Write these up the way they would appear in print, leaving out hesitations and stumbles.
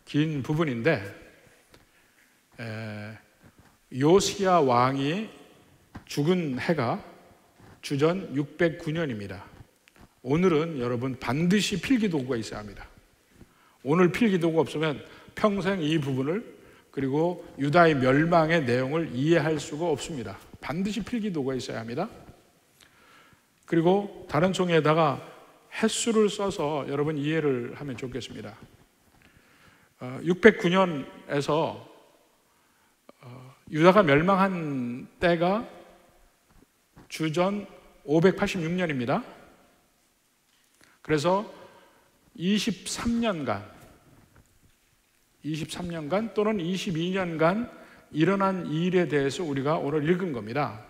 긴 부분인데, 요시야 왕이 죽은 해가 주전 609년입니다. 오늘은 여러분 반드시 필기도구가 있어야 합니다. 오늘 필기도구가 없으면 평생 이 부분을, 그리고 유다의 멸망의 내용을 이해할 수가 없습니다. 반드시 필기도구가 있어야 합니다. 그리고 다른 종이에다가 횟수를 써서 여러분 이해를 하면 좋겠습니다. 609년에서 유다가 멸망한 때가 주전 586년입니다. 그래서 23년간 또는 22년간 일어난 일에 대해서 우리가 오늘 읽은 겁니다.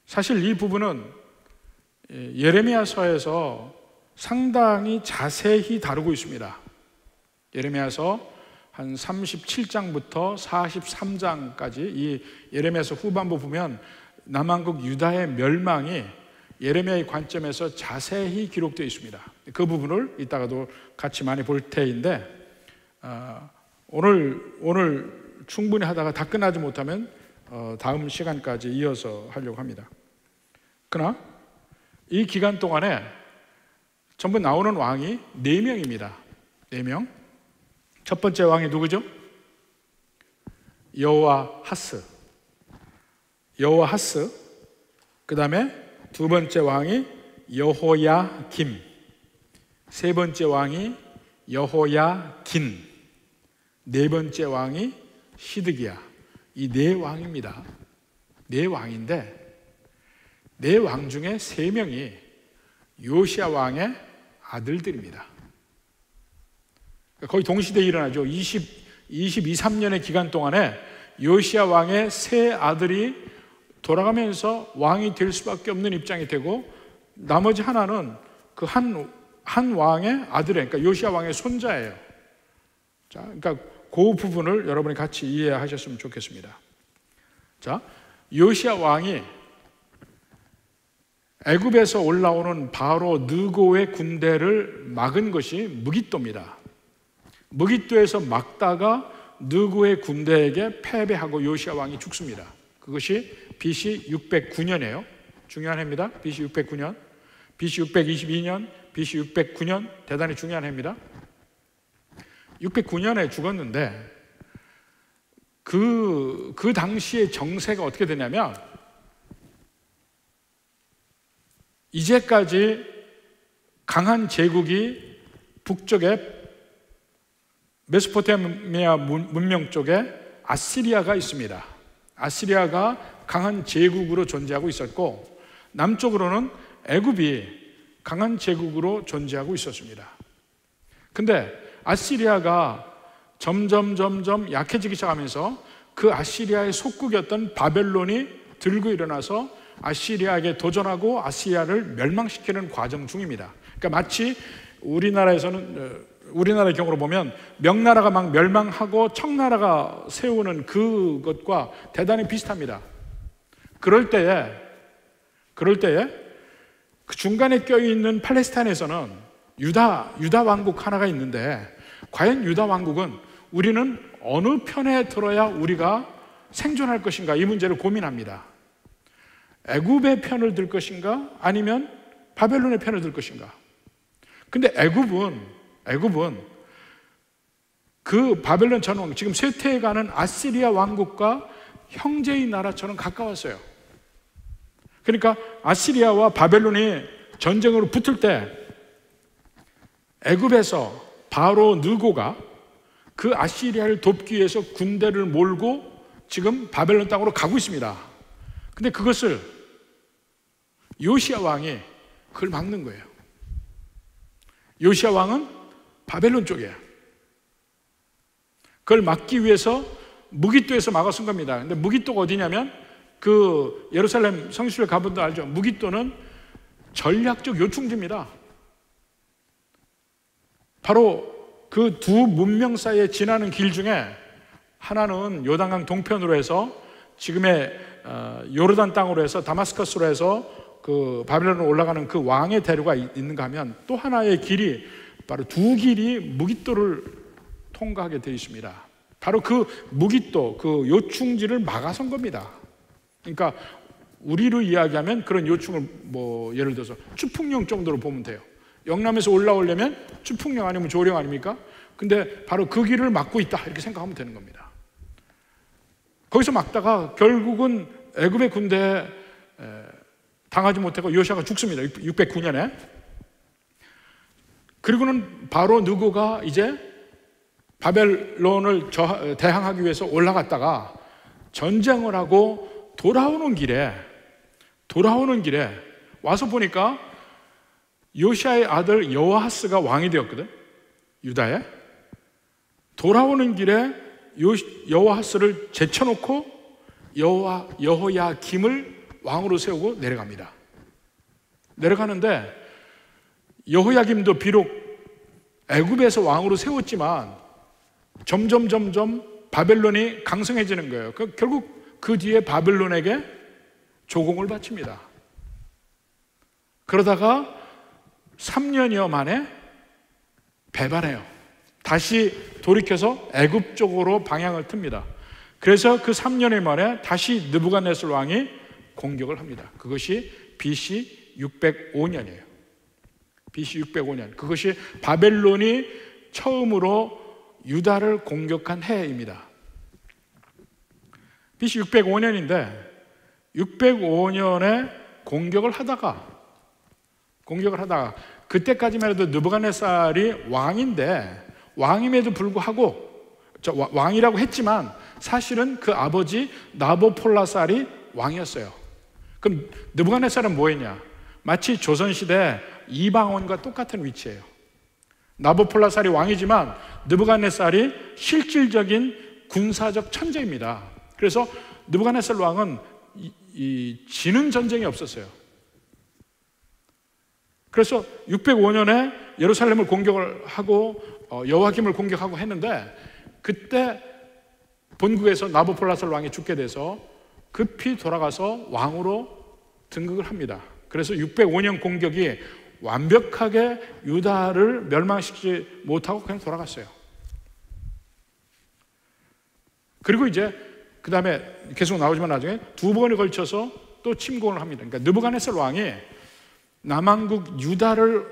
사실 이 부분은 예레미야서에서 상당히 자세히 다루고 있습니다. 예레미야서 한 37장부터 43장까지 이 예레미야서 후반부 보면 남왕국 유다의 멸망이 예레미야의 관점에서 자세히 기록되어 있습니다. 그 부분을 이따가도 같이 많이 볼 테인데, 오늘 충분히 하다가 다 끝나지 못하면 다음 시간까지 이어서 하려고 합니다. 그러나 이 기간 동안에 전부 나오는 왕이 4명입니다. 4명. 첫 번째 왕이 누구죠? 여호아하스. 그 다음에 두 번째 왕이 여호야김. 세 번째 왕이 여호야긴. 네 번째 왕이 시드기야. 이 4왕입니다. 4왕인데, 4왕 중에 3명이 요시야 왕의 아들들입니다. 거의 동시대에 일어나죠. 23년의 기간 동안에 요시야 왕의 3 아들이 돌아가면서 왕이 될 수밖에 없는 입장이 되고, 나머지 하나는 그 한 왕의 아들이에요. 그러니까 요시야 왕의 손자예요. 자, 그러니까 그 부분을 여러분이 같이 이해하셨으면 좋겠습니다. 자, 요시야 왕이 애굽에서 올라오는 바로 느고의 군대를 막은 것이 무깃도입니다. 무깃도에서 막다가 느고의 군대에게 패배하고 요시야 왕이 죽습니다. 그것이 BC 609년이에요. 중요한 해입니다. BC 609년, BC 622년, BC 609년, 대단히 중요한 해입니다. 609년에 죽었는데 그 당시의 정세가 어떻게 되냐면, 이제까지 강한 제국이 북쪽에 메소포타미아 문명 쪽에 아시리아가 있습니다. 아시리아가 강한 제국으로 존재하고 있었고, 남쪽으로는 애굽이 강한 제국으로 존재하고 있었습니다. 근데 아시리아가 점점 약해지기 시작하면서 그 아시리아의 속국이었던 바벨론이 들고 일어나서 아시리아에게 도전하고 아시리아를 멸망시키는 과정 중입니다. 그러니까 마치 우리나라의 경우로 보면 명나라가 막 멸망하고 청나라가 세우는 그것과 대단히 비슷합니다. 그럴 때에 그 중간에 껴있는 팔레스타인에서는 유다 왕국 하나가 있는데, 과연 유다 왕국은 우리는 어느 편에 들어야 우리가 생존할 것인가, 이 문제를 고민합니다. 애굽의 편을 들 것인가, 아니면 바벨론의 편을 들 것인가. 근데 애굽은 그 바벨론 전왕, 지금 쇠퇴해가는 아시리아 왕국과 형제의 나라처럼 가까웠어요. 그러니까 아시리아와 바벨론이 전쟁으로 붙을 때 애굽에서 바로 느고가 그 아시리아를 돕기 위해서 군대를 몰고 지금 바벨론 땅으로 가고 있습니다. 근데 그것을 요시야 왕이 그걸 막는 거예요. 요시야 왕은 바벨론 쪽이에요. 그걸 막기 위해서 무깃도에서 막아선 겁니다. 근데 무깃도가 어디냐면, 그 예루살렘 성시를 가본 분 알죠? 무깃도는 전략적 요충지입니다. 바로 그 두 문명 사이에 지나는 길 중에 하나는 요단강 동편으로 해서 지금의 요르단 땅으로 해서 다마스커스로 해서 그 바벨론으로 올라가는 그 왕의 대로가 있는가 하면 또 하나의 길이 바로 두 길이 무깃도를 통과하게 되어 있습니다. 바로 그 무깃도, 그 요충지를 막아선 겁니다. 그러니까 우리로 이야기하면 그런 요충을 뭐 예를 들어서 추풍령 정도로 보면 돼요. 영남에서 올라오려면 추풍령 아니면 조령 아닙니까? 근데 바로 그 길을 막고 있다 이렇게 생각하면 되는 겁니다. 거기서 막다가 결국은 애굽의 군대에 당하지 못하고 요시아가 죽습니다. 609년에. 그리고는 바로 느고가 이제 바벨론을 대항하기 위해서 올라갔다가 전쟁을 하고 돌아오는 길에 와서 보니까 요시아의 아들 여호아스가 왕이 되었거든, 유다에. 돌아오는 길에 여호아스를 제쳐놓고 여호야김을 왕으로 세우고 내려갑니다. 내려가는데 여호야김도 비록 애굽에서 왕으로 세웠지만 점점 바벨론이 강성해지는 거예요. 결국 그 뒤에 바벨론에게 조공을 바칩니다. 그러다가 3년여 만에 배반해요. 다시 돌이켜서 애굽 쪽으로 방향을 틉니다. 그래서 그 3년여 만에 다시 느부갓네살 왕이 공격을 합니다. 그것이 BC 605년이에요. BC 605년. 그것이 바벨론이 처음으로 유다를 공격한 해입니다. BC 605년인데 605년에 공격을 하다가 그때까지만 해도 느부갓네살이 왕인데 왕임에도 불구하고 왕이라고 했지만 사실은 그 아버지 나보폴라살이 왕이었어요. 그럼 느부갓네살은 뭐했냐? 마치 조선시대 이방원과 똑같은 위치예요. 나보폴라살이 왕이지만 느부갓네살이 실질적인 군사적 천재입니다. 그래서 느부갓네살 왕은 지는 전쟁이 없었어요. 그래서 605년에 예루살렘을 공격을 하고 여호야김을 공격하고 했는데 그때 본국에서 나보폴라살 왕이 죽게 돼서 급히 돌아가서 왕으로 등극을 합니다. 그래서 605년 공격이 완벽하게 유다를 멸망시키지 못하고 그냥 돌아갔어요. 그리고 이제 그 다음에 계속 나오지만 나중에 두 번에 걸쳐서 또 침공을 합니다. 그러니까 느부갓네살 왕이 남왕국 유다를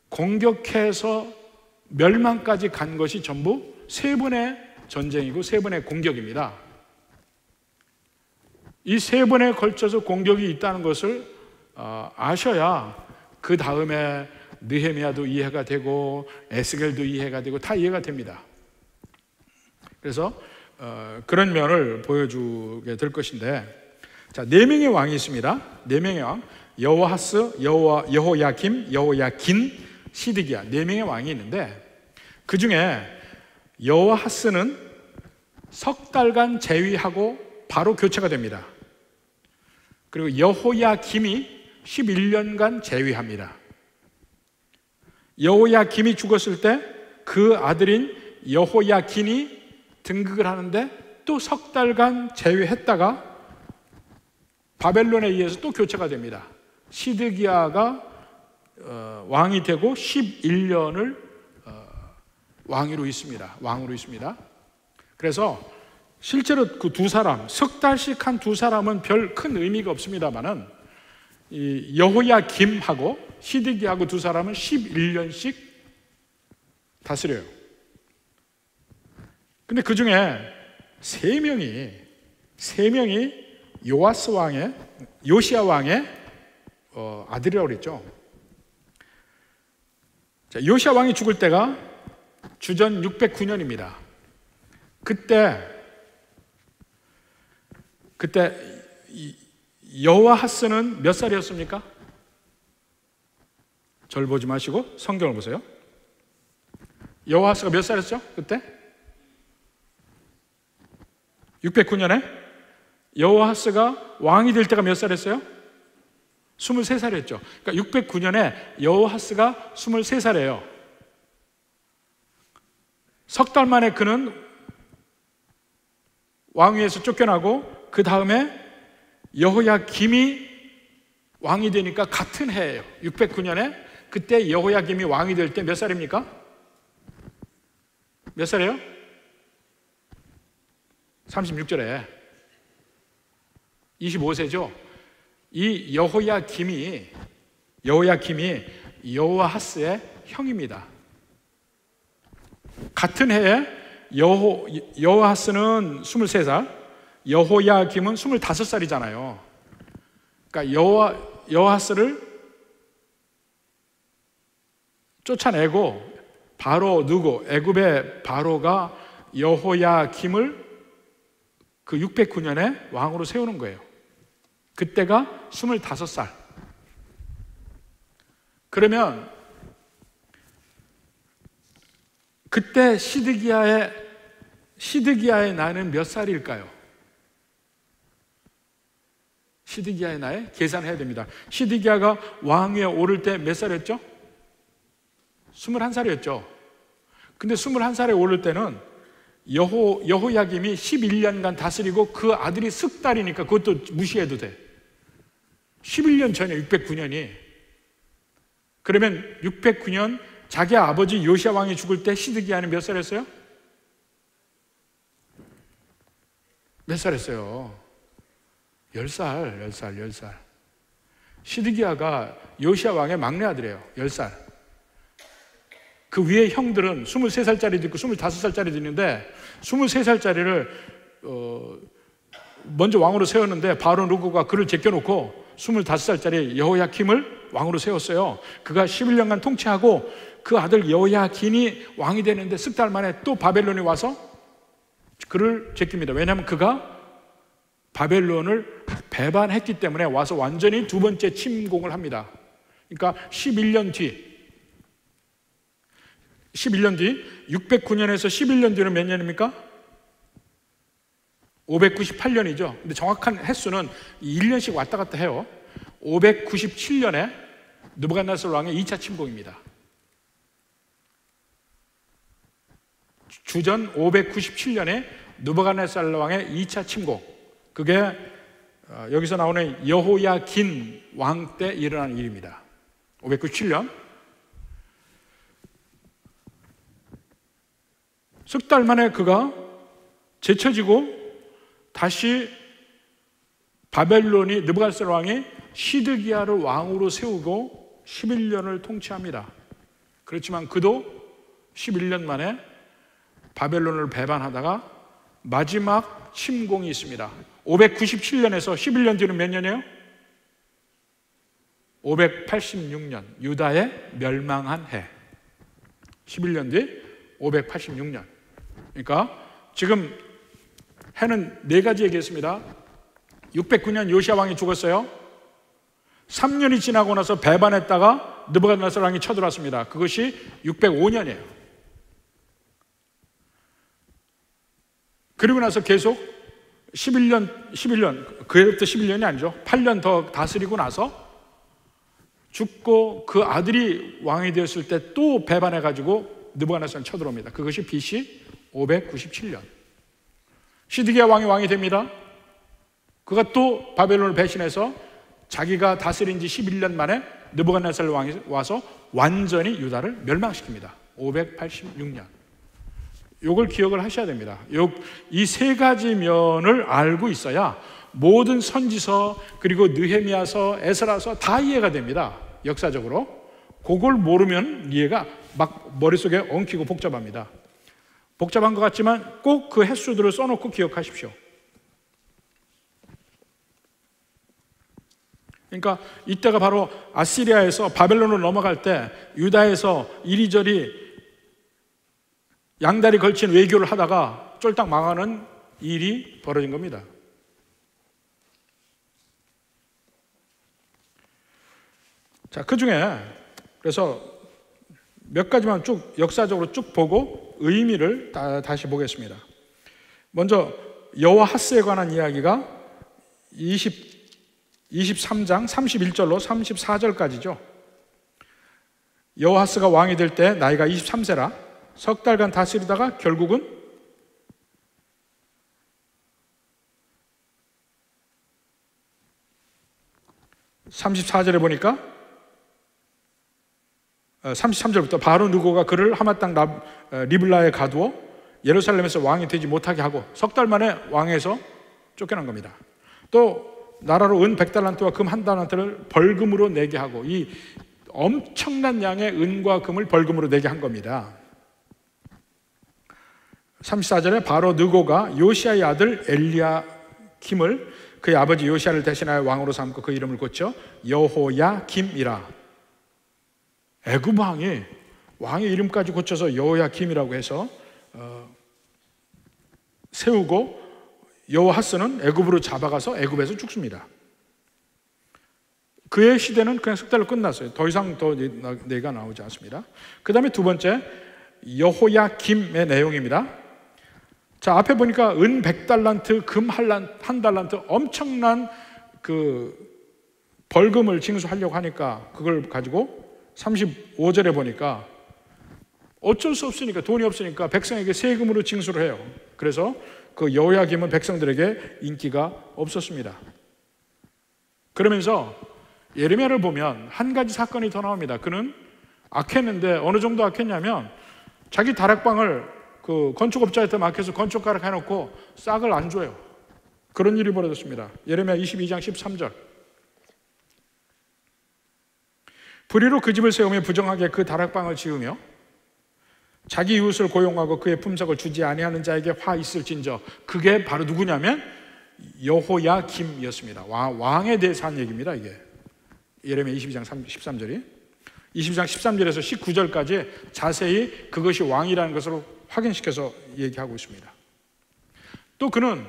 공격해서 멸망까지 간 것이 전부 세 번의 전쟁이고 세 번의 공격입니다. 이 세 번에 걸쳐서 공격이 있다는 것을 아셔야 그 다음에 느헤미야도 이해가 되고 에스겔도 이해가 되고 다 이해가 됩니다. 그래서 그런 면을 보여주게 될 것인데, 자, 네 명의 왕이 있습니다. 네 명의 왕, 여호아스, 여호야김, 여호야긴, 시드기야, 네 명의 왕이 있는데 그 중에 여호아스는 석 달간 재위하고 바로 교체가 됩니다. 그리고 여호야김이 11년간 재위합니다. 여호야김이 죽었을 때 그 아들인 여호야긴이 등극을 하는데 또 석 달간 재위했다가 바벨론에 의해서 또 교체가 됩니다. 시드기야가 왕이 되고 11년을 왕으로 있습니다. 그래서 실제로 그 두 사람, 석 달씩 한 두 사람은 별 큰 의미가 없습니다만은 이 여호야김하고 시드기야하고 두 사람은 11년씩 다스려요. 근데 그 중에 세 명이 요시야 왕의 아들이라고 그랬죠. 자, 요시야 왕이 죽을 때가 주전 609년입니다. 그때 여호아하스는 몇 살이었습니까? 절 보지 마시고 성경을 보세요. 여호아하스가 몇 살이었죠? 그때? 609년에 여호아하스가 왕이 될 때가 몇 살이었어요? 23살이었죠. 그러니까 609년에 여호아하스가 23살이에요. 석 달 만에 그는 왕위에서 쫓겨나고 그 다음에 여호야김이 왕이 되니까 같은 해예요. 609년에 그때 여호야김이 왕이 될 때 몇 살입니까? 몇 살이에요? 36절에 25세죠. 이 여호야김이 여호아하스의 형입니다. 같은 해에 여호아하스는 23살, 여호야김은 25살이잖아요. 그러니까 여호아하스를 쫓아내고 바로 누구? 애굽의 바로가 여호야김을 그 609년에 왕으로 세우는 거예요. 그때가 25살. 그러면 그때 시드기야의 나이는 몇 살일까요? 시드기야의 나이 계산해야 됩니다. 시드기야가 왕위에 오를 때 몇 살이었죠? 21살이었죠. 근데 21살에 오를 때는 여호야김이 11년간 다스리고 그 아들이 석 달이니까 그것도 무시해도 돼. 11년 전에 609년이. 그러면 609년 자기 아버지 요시야 왕이 죽을 때 시드기야는 몇 살이었어요? 몇 살이었어요? 10살. 시드기야가 요시야 왕의 막내 아들이에요. 10살. 그 위에 형들은 23살짜리도 있고 25살짜리도 있는데 23살짜리를 먼저 왕으로 세웠는데 바로 누구가 그를 제껴놓고 25살짜리 여호야김을 왕으로 세웠어요. 그가 11년간 통치하고 그 아들 여호야긴이 왕이 되는데 석 달 만에 또 바벨론이 와서 그를 제낍니다. 왜냐하면 그가 바벨론을 배반했기 때문에 와서 완전히 두 번째 침공을 합니다. 그러니까 11년 뒤 609년에서 11년 뒤는 몇 년입니까? 598년이죠. 근데 정확한 횟수는 1년씩 왔다 갔다 해요. 597년에 느부갓네살 왕의 2차 침공입니다. 주전 597년에 느부갓네살 왕의 2차 침공. 그게 여기서 나오는 여호야긴 왕 때 일어난 일입니다. 597년. 석 달 만에 그가 제쳐지고 다시 바벨론이 느부갓네살 왕이 시드기야를 왕으로 세우고 11년을 통치합니다. 그렇지만 그도 11년 만에 바벨론을 배반하다가 마지막 침공이 있습니다. 597년에서 11년 뒤는 몇 년이에요? 586년, 유다의 멸망한 해. 11년 뒤 586년. 그러니까 지금 해는 네 가지 얘기했습니다. 609년 요시야 왕이 죽었어요. 3년이 지나고 나서 배반했다가 느부갓네살 왕이 쳐들어왔습니다. 그것이 605년이에요. 그리고 나서 계속 11년, 그해부터 11년이 아니죠. 8년 더 다스리고 나서 죽고 그 아들이 왕이 되었을 때 또 배반해가지고 느부갓네살이 쳐들어옵니다. 그것이 BC 597년. 시드기야 왕이 됩니다. 그가 또 바벨론을 배신해서 자기가 다스린 지 11년 만에 느부갓네살 왕이 와서 완전히 유다를 멸망시킵니다. 586년. 요걸 기억을 하셔야 됩니다. 이 세 가지 면을 알고 있어야 모든 선지서 그리고 느헤미야서, 에스라서 다 이해가 됩니다. 역사적으로. 그걸 모르면 이해가 막 머릿속에 엉키고 복잡합니다. 복잡한 것 같지만 꼭 그 횟수들을 써놓고 기억하십시오. 그러니까 이때가 바로 아시리아에서 바벨론으로 넘어갈 때 유다에서 이리저리 양다리 걸친 외교를 하다가 쫄딱 망하는 일이 벌어진 겁니다. 자, 그 중에 그래서 몇 가지만 쭉 역사적으로 쭉 보고 의미를 다시 보겠습니다. 먼저 여호아하스에 관한 이야기가 23장 31절로 34절까지죠. 여호아하스가 왕이 될 때 나이가 23세라 석 달간 다스리다가 결국은 34절에 보니까 33절부터 바로 느고가 그를 하마 땅 리블라에 가두어 예루살렘에서 왕이 되지 못하게 하고 석 달 만에 왕에서 쫓겨난 겁니다. 또 나라로 은 100달란트와 금 1달란트를 벌금으로 내게 하고 이 엄청난 양의 은과 금을 벌금으로 내게 한 겁니다. 34절에 바로 느고가 요시야의 아들 엘리야킴을 그의 아버지 요시야를 대신하여 왕으로 삼고 그 이름을 고쳐 여호야김이라. 애굽 왕이 왕의 이름까지 고쳐서 여호야김이라고 해서 세우고 여호하스는 애굽으로 잡아가서 애굽에서 죽습니다. 그의 시대는 그냥 석 달로 끝났어요. 더 이상 더 내가 나오지 않습니다. 그 다음에 두 번째 여호야김의 내용입니다. 자, 앞에 보니까 은 100달란트, 금 1달란트 엄청난 그 벌금을 징수하려고 하니까 그걸 가지고 35절에 보니까 어쩔 수 없으니까, 돈이 없으니까 백성에게 세금으로 징수를 해요. 그래서 그 여호야김은 백성들에게 인기가 없었습니다. 그러면서 예레미야를 보면 한 가지 사건이 더 나옵니다. 그는 악했는데 어느 정도 악했냐면 자기 다락방을 그 건축업자한테 맡겨서 건축가락 해놓고 싹을 안 줘요. 그런 일이 벌어졌습니다. 예레미야 22장 13절. 불의로 그 집을 세우며 부정하게 그 다락방을 지으며 자기 이웃을 고용하고 그의 품삯을 주지 아니하는 자에게 화 있을진저. 그게 바로 누구냐면 여호야김이었습니다. 왕에 대해서 한 얘기입니다. 이게 예레미야 22장 13절이 22장 13절에서 19절까지 자세히 그것이 왕이라는 것으로 확인시켜서 얘기하고 있습니다. 또 그는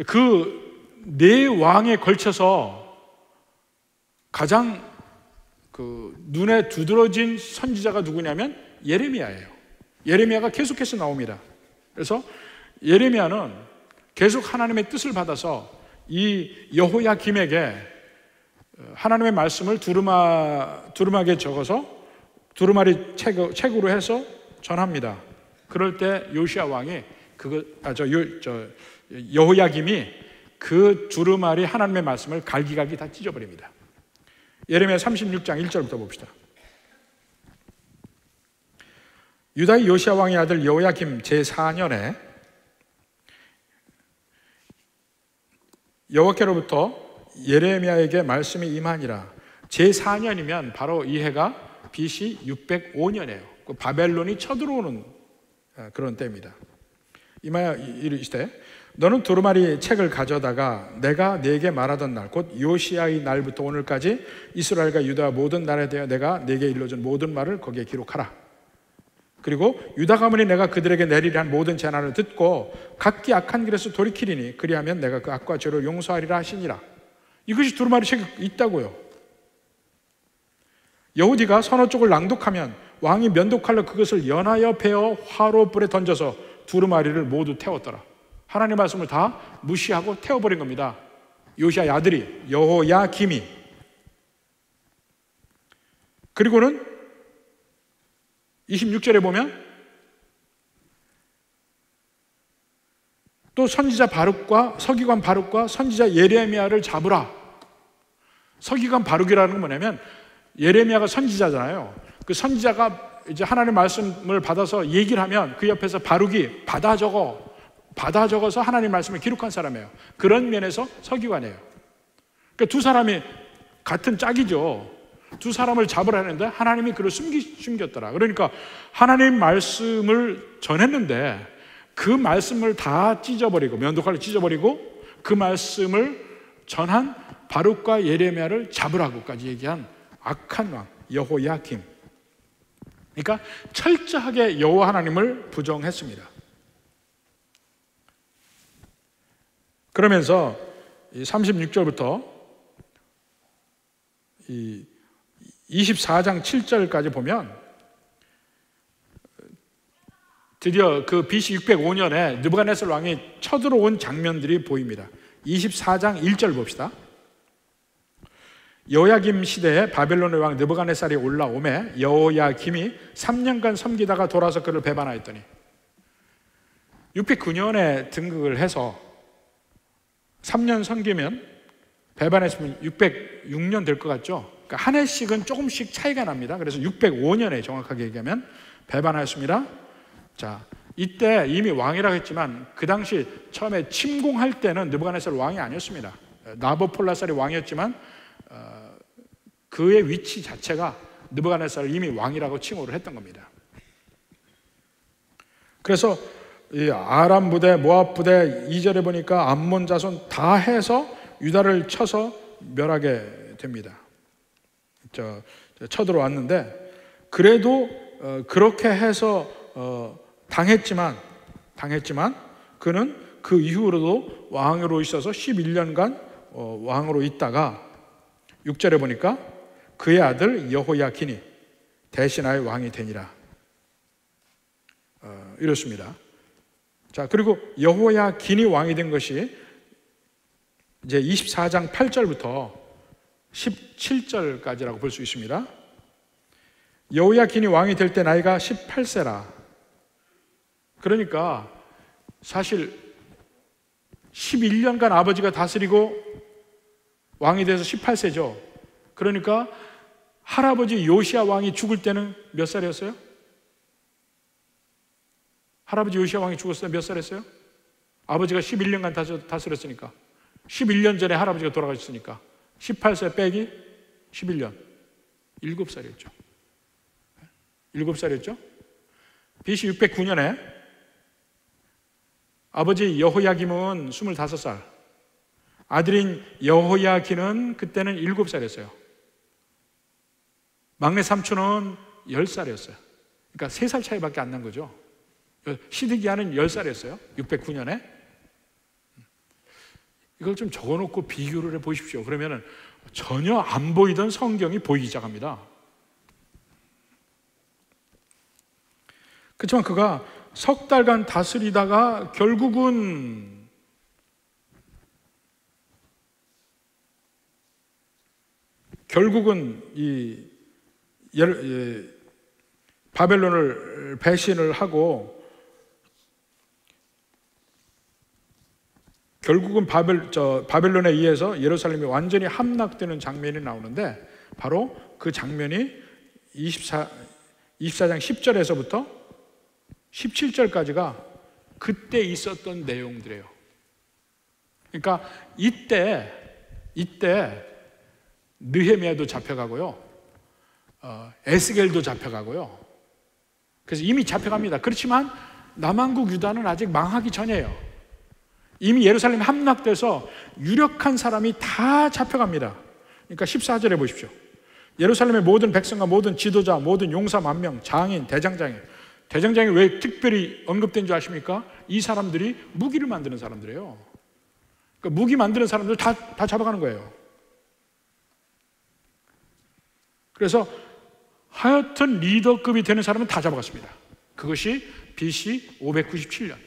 그 네 왕에 걸쳐서 가장 그 눈에 두드러진 선지자가 누구냐면 예레미야예요. 예레미야가 계속해서 나옵니다. 그래서 예레미야는 계속 하나님의 뜻을 받아서 이 여호야김에게 하나님의 말씀을 두루마기에 적어서 두루마리 책으로 해서 전합니다. 그럴 때 요시야 왕이 여호야김이 그 두루마리 하나님의 말씀을 갈기갈기 다 찢어버립니다. 예레미야 36장 1절부터 봅시다. 유다의 요시야 왕의 아들 여호야김 제4년에 여호와께로부터 예레미야에게 말씀이 임하니라. 제4년이면 바로 이 해가 BC 605년이에요. 바벨론이 쳐들어오는 그런 때입니다. 임하여 이르시되 너는 두루마리 책을 가져다가 내가 네게 말하던 날 곧 요시야의 날부터 오늘까지 이스라엘과 유다 모든 나라에 대하여 내가 네게 일러준 모든 말을 거기에 기록하라. 그리고 유다 가문이 내가 그들에게 내리려 한 모든 재난을 듣고 각기 악한 길에서 돌이키리니 그리하면 내가 그 악과 죄를 용서하리라 하시니라. 이것이 두루마리 책에 있다고요. 여후디가 서너 쪽을 낭독하면 왕이 면도칼로 그것을 연하여 베어 화로 불에 던져서 두루마리를 모두 태웠더라. 하나님의 말씀을 다 무시하고 태워버린 겁니다. 요시야의 아들이 여호야김이. 그리고는 26절에 보면 또 선지자 바룩과 서기관 바룩과 선지자 예레미야를 잡으라. 서기관 바룩이라는 건 뭐냐면 예레미야가 선지자잖아요. 그 선지자가 이제 하나님의 말씀을 받아서 얘기를 하면 그 옆에서 바룩이 받아 적어서 하나님의 말씀을 기록한 사람이에요. 그런 면에서 서기관이에요. 그러니까 두 사람이 같은 짝이죠. 두 사람을 잡으라 했는데 하나님이 그를 숨겼더라. 그러니까 하나님 말씀을 전했는데 그 말씀을 다 찢어버리고 면도칼로 찢어버리고 그 말씀을 전한 바룩과 예레미야를 잡으라고까지 얘기한 악한 왕 여호야김. 그러니까 철저하게 여호와 하나님을 부정했습니다. 그러면서 36절부터 24장 7절까지 보면 드디어 그 BC 605년에 느부갓네살 왕이 쳐들어온 장면들이 보입니다. 24장 1절 봅시다. 여호야김 시대에 바벨론의 왕 느부갓네살이 올라오매 여호야김이 3년간 섬기다가 돌아서 그를 배반하였더니 609년에 등극을 해서 3년 섬기면 배반했으면 606년 될 것 같죠? 그러니까 한 해씩은 조금씩 차이가 납니다. 그래서 605년에 정확하게 얘기하면 배반하였습니다. 자, 이때 이미 왕이라고 했지만 그 당시 처음에 침공할 때는 느부갓네살 왕이 아니었습니다. 나보폴라살이 왕이었지만 그의 위치 자체가 느부갓네살을 이미 왕이라고 칭호를 했던 겁니다. 그래서 이 아람 부대, 모압 부대 2절에 보니까 암몬 자손 다 해서 유다를 쳐서 멸하게 됩니다. 쳐들어왔는데 그래도 그렇게 해서 당했지만 그는 그 이후로도 왕으로 있어서 11년간 왕으로 있다가 6절에 보니까 그의 아들 여호야긴이 대신하여 왕이 되니라 이렇습니다. 자, 그리고 여호야긴이 왕이 된 것이 이제 24장 8절부터 17절까지라고 볼 수 있습니다. 여호야긴이 왕이 될 때 나이가 18세라. 그러니까 사실 11년간 아버지가 다스리고 왕이 돼서 18세죠. 그러니까 할아버지 요시야 왕이 죽을 때는 몇 살이었어요? 할아버지 요시야 왕이 죽었을 때 몇 살이었어요? 아버지가 11년간 다스렸으니까 11년 전에 할아버지가 돌아가셨으니까 18세 빼기 11년 7살이었죠. 7살이었죠? BC 609년에 아버지 여호야김은 25살, 아들인 여호야긴은 그때는 7살이었어요. 막내 삼촌은 10살이었어요. 그러니까 3살 차이밖에 안 난 거죠. 시드기야는 10살이었어요. 609년에. 이걸 좀 적어놓고 비교를 해 보십시오. 그러면 전혀 안 보이던 성경이 보이기 시작합니다. 그렇지만 그가 석 달간 다스리다가 결국은 이 바벨론을 배신을 하고 결국은 바벨론에 의해서 예루살렘이 완전히 함락되는 장면이 나오는데 바로 그 장면이 24장 10절에서부터 17절까지가 그때 있었던 내용들이에요. 그러니까 이때 느헤미야도 잡혀가고요, 에스겔도 잡혀가고요. 그래서 이미 잡혀갑니다. 그렇지만 남한국 유다는 아직 망하기 전이에요. 이미 예루살렘이 함락돼서 유력한 사람이 다 잡혀갑니다. 그러니까 14절에 보십시오. 예루살렘의 모든 백성과 모든 지도자, 모든 용사 만명, 장인, 대장장이 왜 특별히 언급된 줄 아십니까? 이 사람들이 무기를 만드는 사람들이에요. 그러니까 무기 만드는 사람들 다 잡아가는 거예요. 그래서 하여튼 리더급이 되는 사람은 다 잡아갔습니다. 그것이 BC 597년.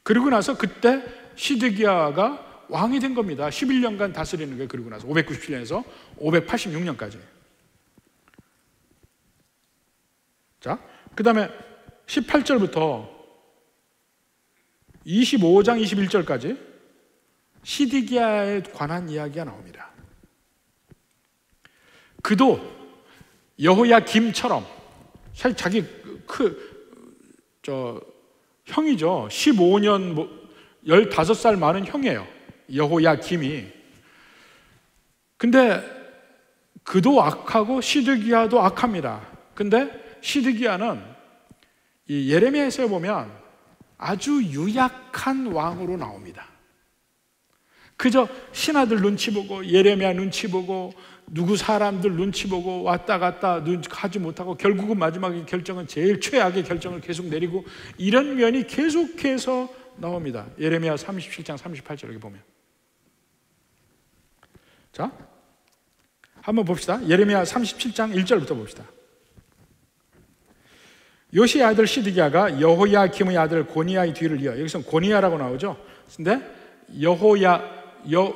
그리고 나서 그때 시드기야가 왕이 된 겁니다. 11년간 다스리는 게 그리고 나서 597년에서 586년까지. 자, 그 다음에 18절부터 25장 21절까지 시드기야에 관한 이야기가 나옵니다. 그도 여호야김처럼 사실 자기 형이죠. 15년 15살 많은 형이에요. 여호야김이. 근데 그도 악하고 시드기야도 악합니다. 근데 시드기야는 이 예레미야에서 보면 아주 유약한 왕으로 나옵니다. 그저 신하들 눈치 보고 예레미야 눈치 보고 누구 사람들 눈치 보고 왔다 갔다 하지 못하고 결국은 마지막에 결정은 제일 최악의 결정을 계속 내리고 이런 면이 계속해서 나옵니다. 예레미야 37장 38절 여기 보면. 자, 한번 봅시다. 예레미야 37장 1절부터 봅시다. 요시의 아들 시드기야가 여호야김의 아들 고니야의 뒤를 이어, 여기서 고니야라고 나오죠. 근데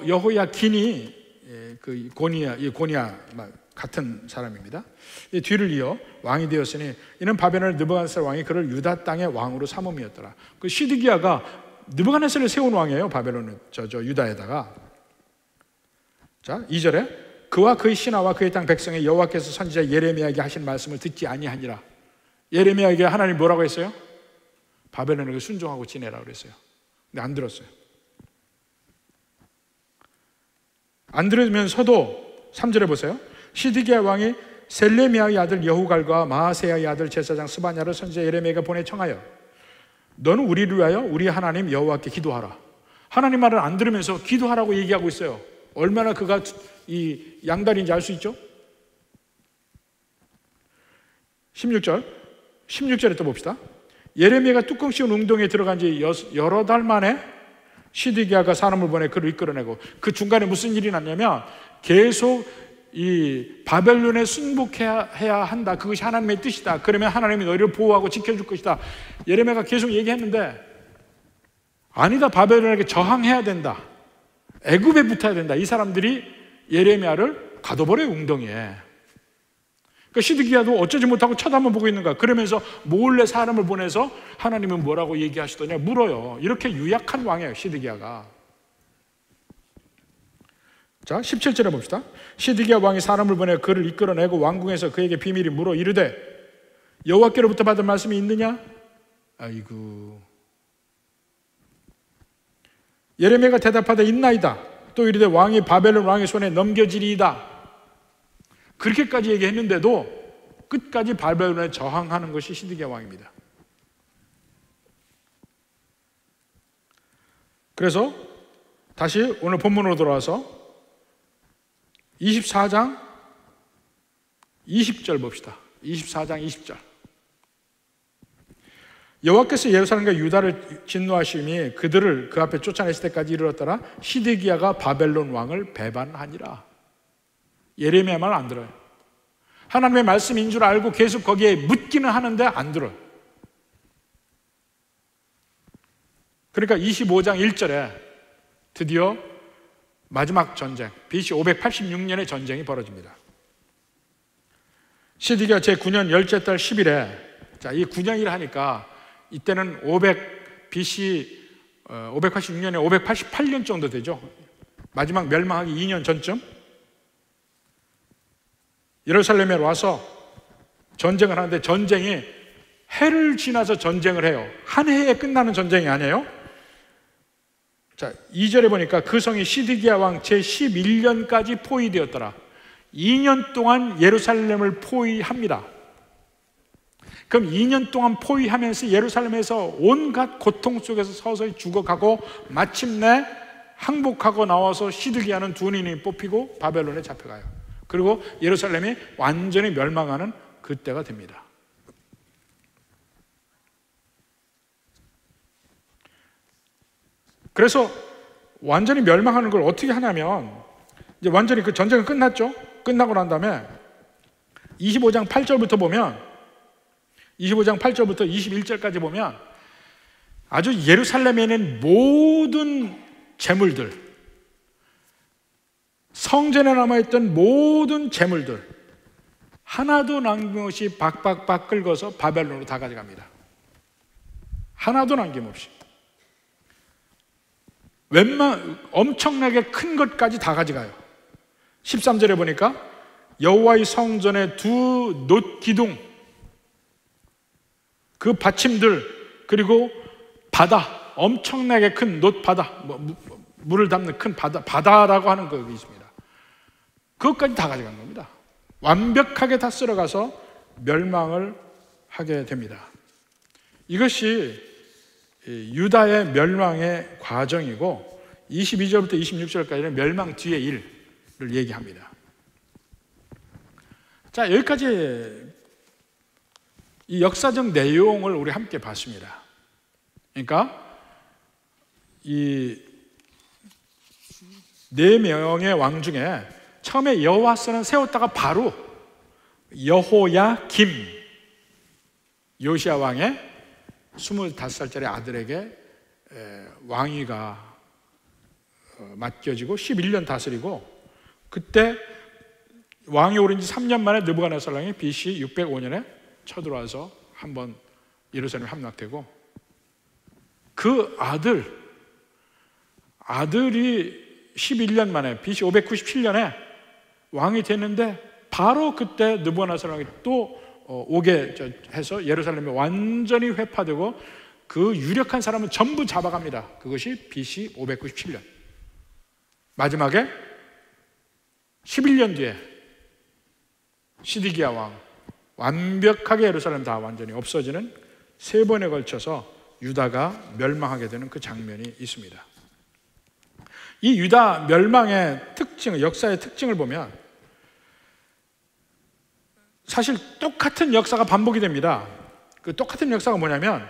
여호야긴이 그 고니야 같은 사람입니다. 이 뒤를 이어 왕이 되었으니 이는 바벨론의 느부갓네살 왕이 그를 유다 땅의 왕으로 삼음이었더라. 그 시드기야가 느부갓네살을 세운 왕이에요. 바벨론 유다에다가. 자, 2절에 그와 그의 신하와 그의 땅 백성의 여호와께서 선지자 예레미야에게 하신 말씀을 듣지 아니하니라. 예레미야에게 하나님 뭐라고 했어요? 바벨론에게 순종하고 지내라고 그랬어요. 근데 안 들었어요. 안 들으면서도 3절에 보세요. 시드기야 왕이 셀레미야의 아들 여후갈과 마아세야의 아들 제사장 스바냐를 선지자 예레미야가 보내 청하여 너는 우리를 위하여 우리 하나님 여호와께 기도하라. 하나님 말을 안 들으면서 기도하라고 얘기하고 있어요. 얼마나 그가 이 양다리인지 알 수 있죠? 16절에 또 봅시다. 예레미야가 뚜껑 씌운 웅덩이에 들어간 지 여러 달 만에 시드기야가 사람을 보내 그를 이끌어내고, 그 중간에 무슨 일이 났냐면 계속 이 바벨론에 순복해야 한다. 그것이 하나님의 뜻이다. 그러면 하나님이 너희를 보호하고 지켜줄 것이다. 예레미야가 계속 얘기했는데 아니다. 바벨론에게 저항해야 된다. 애굽에 붙어야 된다. 이 사람들이 예레미야를 가둬버려요, 웅덩이에. 그러니까 시드기야도 어쩌지 못하고 쳐다만 보고 있는 거야. 그러면서 몰래 사람을 보내서 하나님은 뭐라고 얘기하시더냐 물어요. 이렇게 유약한 왕이에요, 시드기야가. 자, 17절에 봅시다. 시드기야 왕이 사람을 보내 그를 이끌어내고 왕궁에서 그에게 비밀이 물어 이르되 여호와께로부터 받은 말씀이 있느냐? 아이고. 예레미야가 대답하되 있나이다. 또 이르되 왕이 바벨론 왕의 손에 넘겨지리이다. 그렇게까지 얘기했는데도 끝까지 바벨론에 저항하는 것이 시드기야 왕입니다. 그래서 다시 오늘 본문으로 돌아와서 24장 20절 봅시다. 24장 20절. 여호와께서 예루살렘과 유다를 진노하심이 그들을 그 앞에 쫓아냈을 때까지 이르렀더라. 시드기야가 바벨론 왕을 배반하니라. 예레미야 말 안 들어요. 하나님의 말씀인 줄 알고 계속 거기에 묻기는 하는데 안 들어요. 그러니까 25장 1절에 드디어 마지막 전쟁, BC 586년의 전쟁이 벌어집니다. 시드기야 제9년 열째 달 10일에, 자, 이 9년이라 하니까 이때는 BC 586년에 588년 정도 되죠. 마지막 멸망하기 2년 전쯤 예루살렘에 와서 전쟁을 하는데, 전쟁이 해를 지나서 전쟁을 해요. 한 해에 끝나는 전쟁이 아니에요. 자, 2절에 보니까 그 성이 시드기야 왕 제11년까지 포위되었더라. 2년 동안 예루살렘을 포위합니다. 그럼 2년 동안 포위하면서 예루살렘에서 온갖 고통 속에서 서서히 죽어가고 마침내 항복하고 나와서 시드기야는 두 눈이 뽑히고 바벨론에 잡혀가요. 그리고 예루살렘이 완전히 멸망하는 그때가 됩니다. 그래서 완전히 멸망하는 걸 어떻게 하냐면, 이제 완전히 그 전쟁은 끝났죠. 끝나고 난 다음에 25장 8절부터 보면, 25장 8절부터 21절까지 보면 아주 예루살렘에 있는 모든 재물들, 성전에 남아있던 모든 재물들 하나도 남김없이 박박박 긁어서 바벨론으로 다 가져갑니다. 하나도 남김없이. 엄청나게 큰 것까지 다 가져가요. 13절에 보니까 여호와의 성전의 두 놋기둥, 그 받침들, 그리고 바다, 엄청나게 큰 놋바다, 물을 담는 큰 바다라고 하는 거 있습니다. 그것까지 다 가져간 겁니다. 완벽하게 다 쓸어가서 멸망을 하게 됩니다. 이것이 유다의 멸망의 과정이고, 22절부터 26절까지는 멸망 뒤의 일을 얘기합니다. 자, 여기까지 이 역사적 내용을 우리 함께 봤습니다. 그러니까 이 4명의 왕 중에 처음에 여호와스는 세웠다가 바로 여호야김, 요시야 왕의 25살짜리 아들에게 왕위가 맡겨지고 11년 다스리고, 그때 왕이 오른 지 3년 만에 느부갓네살 왕이 BC 605년에 쳐들어와서 한번 예루살렘에 함락되고, 그 아들이 11년 만에 BC 597년에 왕이 됐는데, 바로 그때 느부갓네살 왕이 또 오게 해서 예루살렘이 완전히 회파되고 그 유력한 사람은 전부 잡아갑니다. 그것이 BC 597년. 마지막에 11년 뒤에 시드기야 왕, 완벽하게 예루살렘 다 완전히 없어지는 3번에 걸쳐서 유다가 멸망하게 되는 그 장면이 있습니다. 이 유다 멸망의 특징, 역사의 특징을 보면 사실 똑같은 역사가 반복이 됩니다. 그 똑같은 역사가 뭐냐면,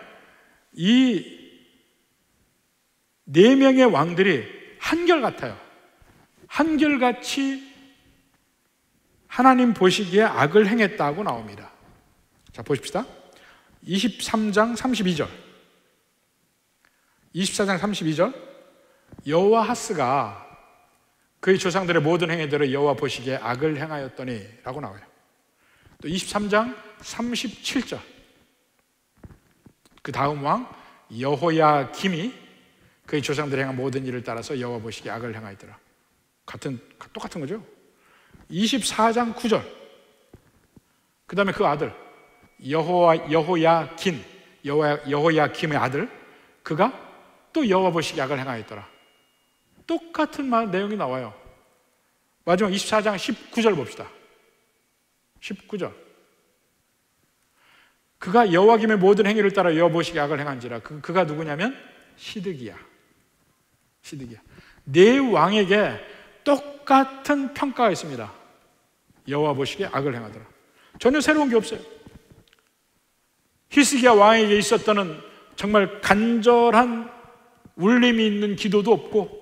이 4명의 왕들이 한결같아요. 한결같이 하나님 보시기에 악을 행했다고 나옵니다. 자, 보십시다. 23장 32절. 24장 32절. 여호와하스가 그의 조상들의 모든 행위대로 여호와 보시기에 악을 행하였더니 라고 나와요. 또 23장 37절. 그 다음 왕 여호야김이 그의 조상들이 행한 모든 일을 따라서 여호와 보시기에 악을 행하였더라. 똑같은 거죠. 24장 9절. 그 다음에 그 아들 여호야김의 아들, 그가 또 여호와 보시기에 악을 행하였더라. 똑같은 내용이 나와요. 마지막 24장 19절 봅시다. 19절. 그가 여호와김의 모든 행위를 따라 여호와 보시기에 악을 행한지라. 그가 누구냐면 시드기야. 4 왕에게 똑같은 평가가 있습니다. 여호와 보시기에 악을 행하더라. 전혀 새로운 게 없어요. 히스기야 왕에게 있었던 정말 간절한 울림이 있는 기도도 없고,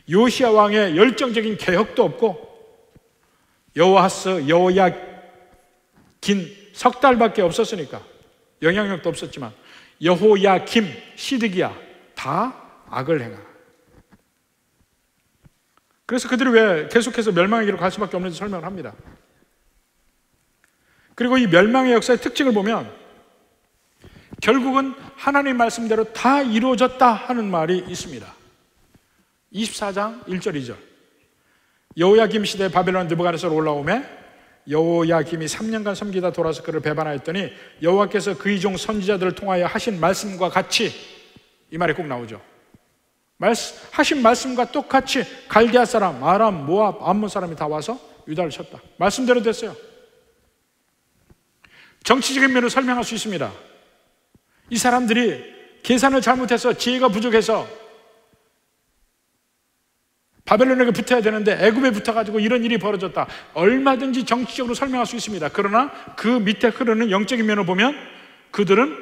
요시야 왕의 열정적인 개혁도 없고, 여호아하스, 여호야긴 3달밖에 없었으니까 영향력도 없었지만, 여호야김, 시드기야 다 악을 행하. 그래서 그들이 왜 계속해서 멸망의 길로 갈 수밖에 없는지 설명을 합니다. 그리고 이 멸망의 역사의 특징을 보면 결국은 하나님 말씀대로 다 이루어졌다 하는 말이 있습니다. 24장 1절 2절. 여호야김 시대에 바벨론 느부갓네살 올라오매 여호야김이 3년간 섬기다 돌아서 그를 배반하였더니 여호와께서 그의 종 선지자들을 통하여 하신 말씀과 같이, 이 말이 꼭 나오죠. 하신 말씀과 똑같이 갈대아 사람, 아람, 모압, 암몬 사람이 다 와서 유다를 쳤다. 말씀대로 됐어요. 정치적인 면으로 설명할 수 있습니다. 이 사람들이 계산을 잘못해서 지혜가 부족해서 바벨론에게 붙어야 되는데 애굽에 붙어가지고 이런 일이 벌어졌다. 얼마든지 정치적으로 설명할 수 있습니다. 그러나 그 밑에 흐르는 영적인 면을 보면 그들은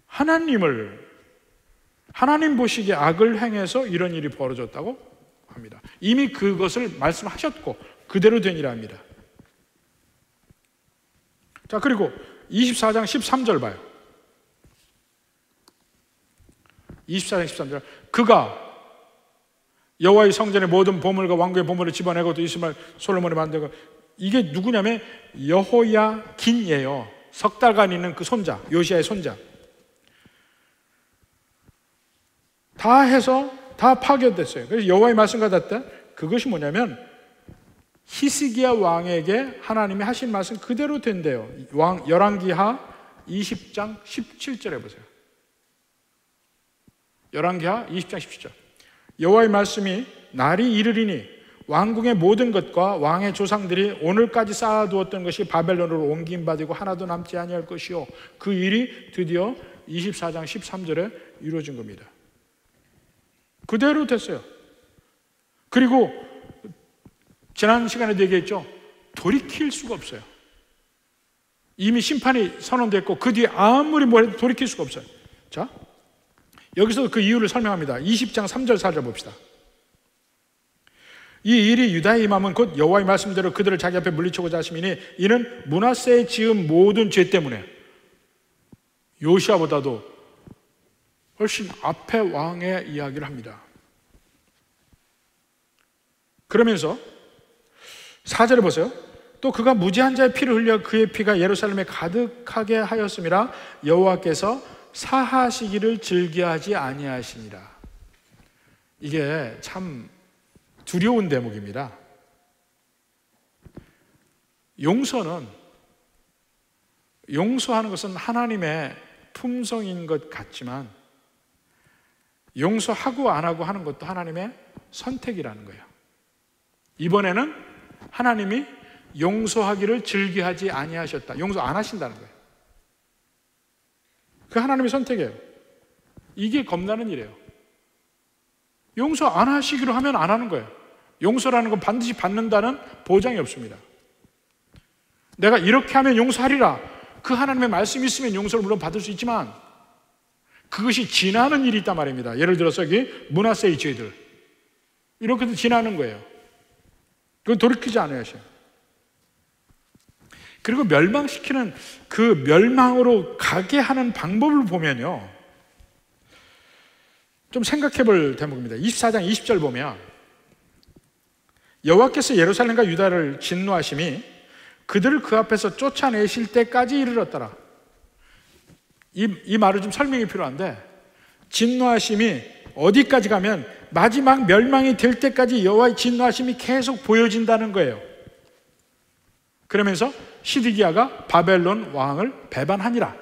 하나님 보시기에 악을 행해서 이런 일이 벌어졌다고 합니다. 이미 그것을 말씀하셨고 그대로 된 일이라 합니다. 자, 그리고 24장 13절 봐요. 24장 13절. 그가 여호와의 성전의 모든 보물과 왕국의 보물을 집어내고 또 이스마엘 솔로몬이 만들고, 이게 누구냐면 여호야긴이에요. 3달간 있는 그 손자, 요시야의 손자. 다 해서 다 파괴됐어요. 그래서 여호와의 말씀과 같다. 그것이 뭐냐면 히스기야 왕에게 하나님이 하신 말씀 그대로 된대요. 열왕기하 20장 17절에 보세요. 열왕기하 20장 17절. 여호와의 말씀이 날이 이르리니 왕궁의 모든 것과 왕의 조상들이 오늘까지 쌓아두었던 것이 바벨론으로 옮김받고 하나도 남지 아니할 것이요. 그 일이 드디어 24장 13절에 이루어진 겁니다. 그대로 됐어요. 그리고 지난 시간에도 얘기했죠. 돌이킬 수가 없어요. 이미 심판이 선언됐고 그 뒤에 아무리 뭘 해도 돌이킬 수가 없어요. 자, 여기서 그 이유를 설명합니다. 20장 3절 4절 봅시다. 이 일이 유다의 임함은 곧 여호와의 말씀대로 그들을 자기 앞에 물리치고자 하심이니 이는 므낫세의 지은 모든 죄 때문에. 요시아보다도 훨씬 앞에 왕의 이야기를 합니다. 그러면서 4절에 보세요. 또 그가 무지한 자의 피를 흘려 그의 피가 예루살렘에 가득하게 하였음이라 여호와께서 사하시기를 즐겨하지 아니하시니라. 이게 참 두려운 대목입니다. 용서하는 것은 하나님의 품성인 것 같지만 용서하고 안 하고 하는 것도 하나님의 선택이라는 거예요. 이번에는 하나님이 용서하기를 즐겨하지 아니하셨다. 용서 안 하신다는 거예요. 그 하나님의 선택이에요. 이게 겁나는 일이에요. 용서 안 하시기로 하면 안 하는 거예요. 용서라는 건 반드시 받는다는 보장이 없습니다. 내가 이렇게 하면 용서하리라. 그 하나님의 말씀이 있으면 용서를 물론 받을 수 있지만 그것이 지나는 일이 있단 말입니다. 예를 들어서 여기 므낫세의 죄들 이렇게도 지나는 거예요. 그건 돌이키지 않아야 하셔요. 그리고 멸망시키는 그 멸망으로 가게 하는 방법을 보면요, 좀 생각해 볼 대목입니다. 24장 20절 보면 여호와께서 예루살렘과 유다를 진노하심이 그들을 그 앞에서 쫓아내실 때까지 이르렀더라. 이 말을 좀 설명이 필요한데, 진노하심이 어디까지 가면 마지막 멸망이 될 때까지 여호와의 진노하심이 계속 보여진다는 거예요. 그러면서 시드기야가 바벨론 왕을 배반하니라.